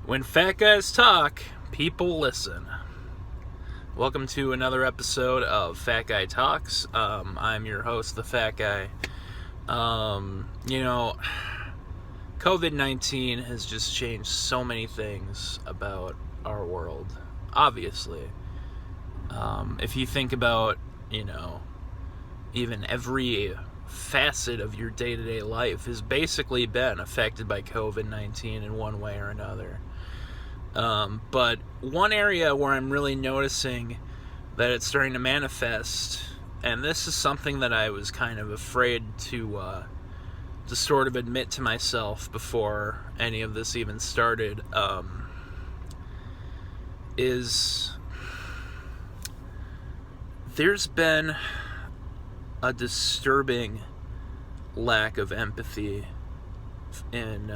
When fat guys talk, people listen. Welcome to another episode of Fat Guy Talks. I'm your host, the Fat Guy. COVID-19 has just changed so many things about our world. Obviously. If you think about, even every facet of your day-to-day life has basically been affected by COVID-19 in one way or another. But one area where I'm really noticing that it's starting to manifest, and this is something that I was kind of afraid to sort of admit to myself before any of this even started, is there's been a disturbing lack of empathy in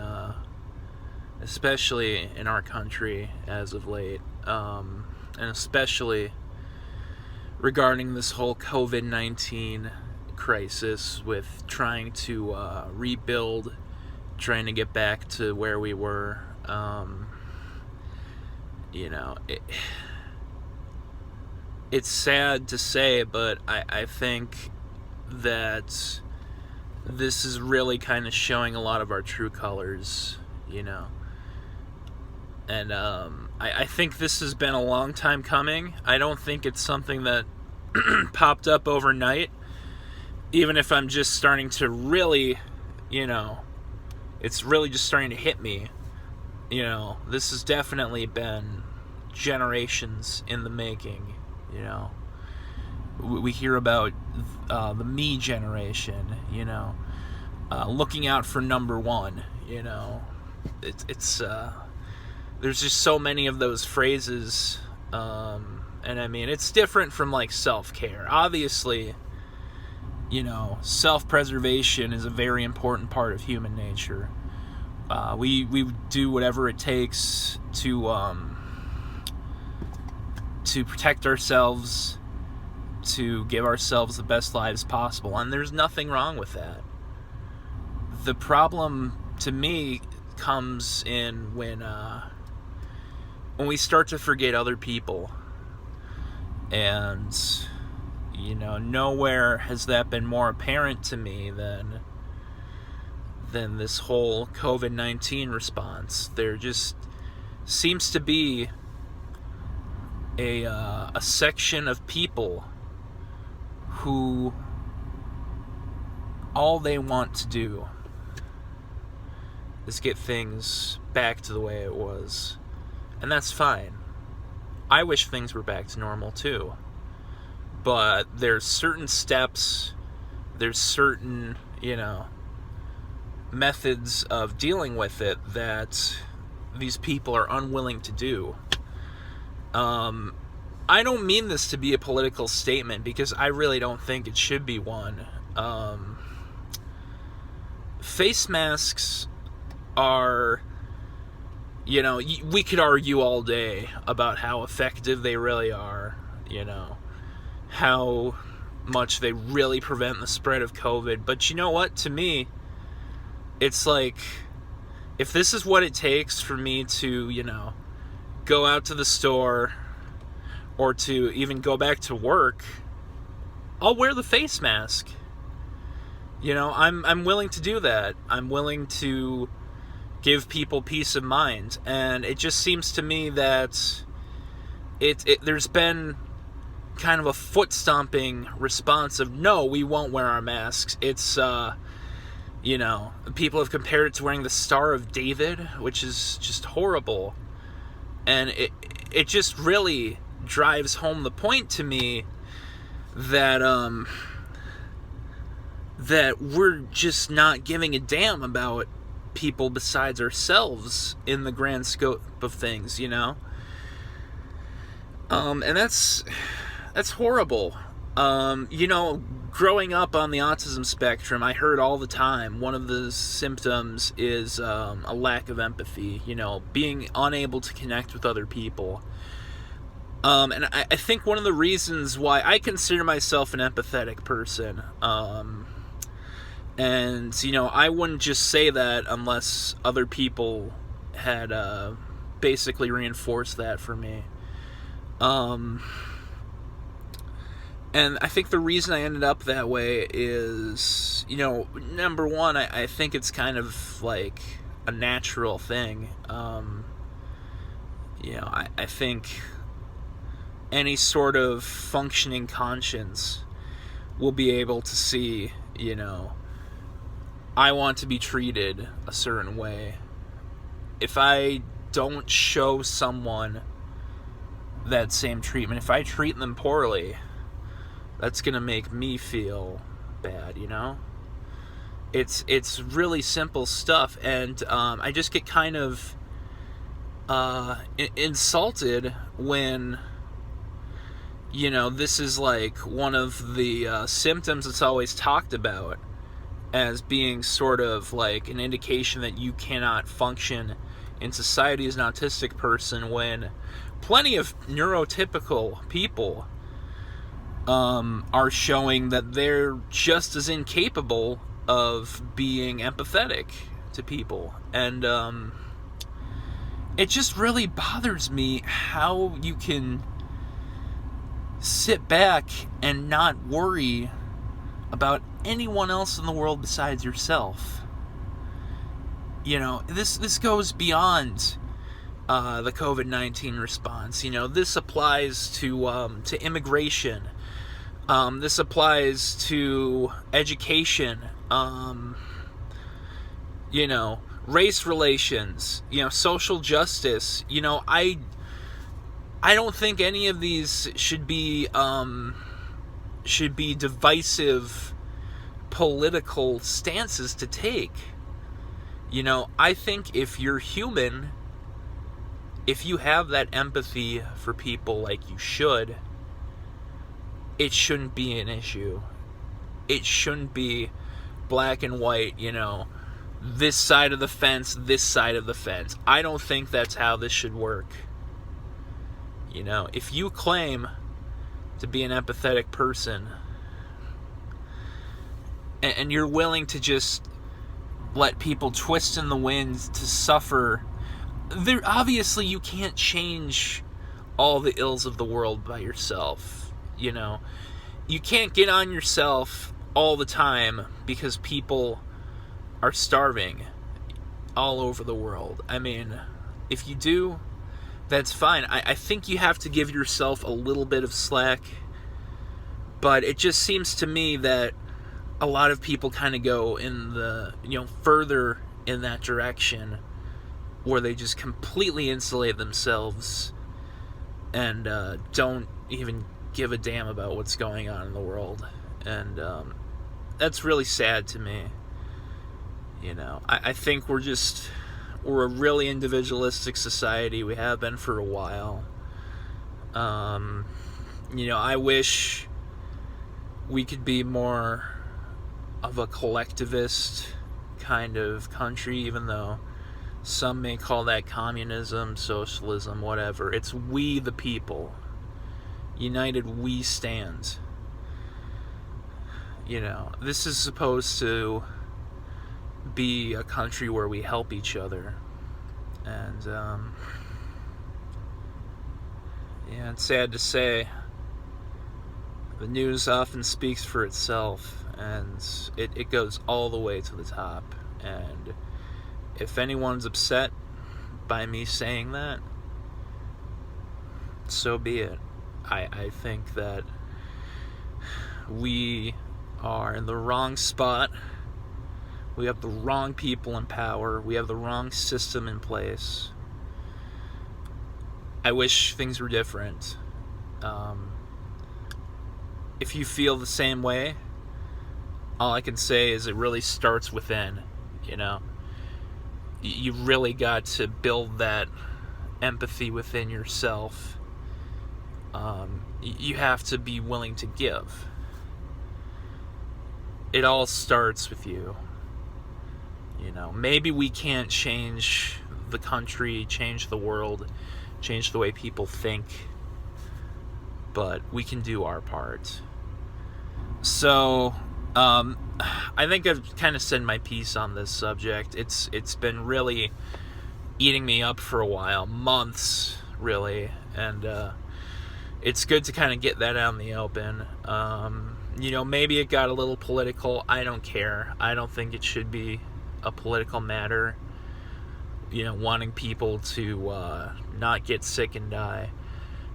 especially in our country as of late, and especially regarding this whole COVID-19 crisis with trying to rebuild, trying to get back to where we were. It's sad to say, but I think that this is really kind of showing a lot of our true colors, And I think this has been a long time coming. I don't think it's something that popped up overnight. Even if I'm just starting to really, it's really just starting to hit me. This has definitely been generations in the making, We hear about the me generation, looking out for number one, It's there's just so many of those phrases, and I mean, it's different from like self-care. Obviously, self-preservation is a very important part of human nature. We do whatever it takes to protect ourselves, to give ourselves the best lives possible, and there's nothing wrong with that. The problem to me comes in when we start to forget other people, and nowhere has that been more apparent to me than this whole COVID-19 response. There just seems to be a section of people who all they want to do is get things back to the way it was. And that's fine. I wish things were back to normal too. But there's certain steps, there's certain, methods of dealing with it that these people are unwilling to do. I don't mean this to be a political statement, because I really don't think it should be one. Face masks are, we could argue all day about how effective they really are, how much they really prevent the spread of COVID. But you know what? To me, it's like, if this is what it takes for me to, go out to the store or to even go back to work, I'll wear the face mask. I'm willing to do that. I'm willing to give people peace of mind. And it just seems to me that there's been kind of a foot stomping response of, no, we won't wear our masks. It's people have compared it to wearing the Star of David, which is just horrible. And it just really drives home the point to me that that we're just not giving a damn about people besides ourselves in the grand scope of things, and that's horrible. Growing up on the autism spectrum, I heard all the time one of the symptoms is a lack of empathy, being unable to connect with other people. And I think one of the reasons why I consider myself an empathetic person, and I wouldn't just say that unless other people had basically reinforced that for me. And I think the reason I ended up that way is, number one, I think it's kind of like a natural thing. I think any sort of functioning conscience will be able to see, I want to be treated a certain way. If I don't show someone that same treatment, if I treat them poorly, that's gonna make me feel bad, It's really simple stuff, and I just get kind of insulted when, this is like one of the symptoms that's always talked about as being sort of like an indication that you cannot function in society as an autistic person, when plenty of neurotypical people are showing that they're just as incapable of being empathetic to people. And it just really bothers me how you can sit back and not worry about anyone else in the world besides yourself. This goes beyond the COVID-19 response. This applies to immigration. This applies to education. Race relations. Social justice. I don't think any of these should be divisive political stances to take. I think if you're human, if you have that empathy for people like you should, it shouldn't be an issue. It shouldn't be black and white, this side of the fence, this side of the fence. I don't think that's how this should work. If you claim to be an empathetic person and you're willing to just let people twist in the wind to suffer, obviously you can't change all the ills of the world by yourself. You can't get on yourself all the time because people are starving all over the world. I mean, if you do, that's fine. I think you have to give yourself a little bit of slack, but it just seems to me that a lot of people kind of go in the, further in that direction where they just completely insulate themselves and don't even give a damn about what's going on in the world. And that's really sad to me. I think we're a really individualistic society. We have been for a while. I wish we could be more of a collectivist kind of country, even though some may call that communism, socialism, whatever. It's we the people. United we stand. This is supposed to be a country where we help each other. And it's sad to say, the news often speaks for itself, and it goes all the way to the top. And if anyone's upset by me saying that, so be it. I think that we are in the wrong spot. We have the wrong people in power. We have the wrong system in place. I wish things were different. If you feel the same way, all I can say is it really starts within. You really got to build that empathy within yourself. You have to be willing to give. It all starts with you. Maybe we can't change the country, change the world, change the way people think, but we can do our part. So, I think I've kind of said my piece on this subject. It's been really eating me up for a while, months really, and it's good to kind of get that out in the open. You know, maybe it got a little political. I don't care. I don't think it should be a political matter. You know, wanting people to not get sick and die.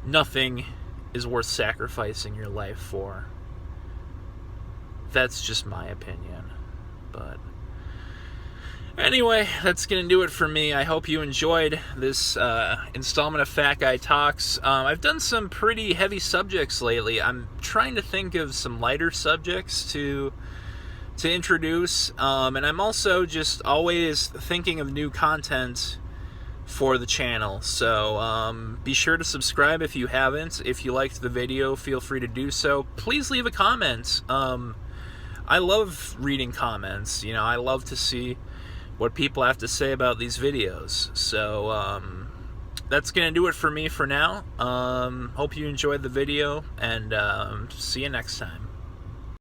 Nothing is worth sacrificing your life for. That's just my opinion. But anyway, that's going to do it for me. I hope you enjoyed this installment of Fat Guy Talks. I've done some pretty heavy subjects lately. I'm trying to think of some lighter subjects to introduce, and I'm also just always thinking of new content for the channel. So be sure to subscribe if you haven't. If you liked the video, feel free to do so. Please leave a comment. I love reading comments. You know, I love to see what people have to say about these videos. So that's gonna do it for me for now. Hope you enjoyed the video, and see you next time.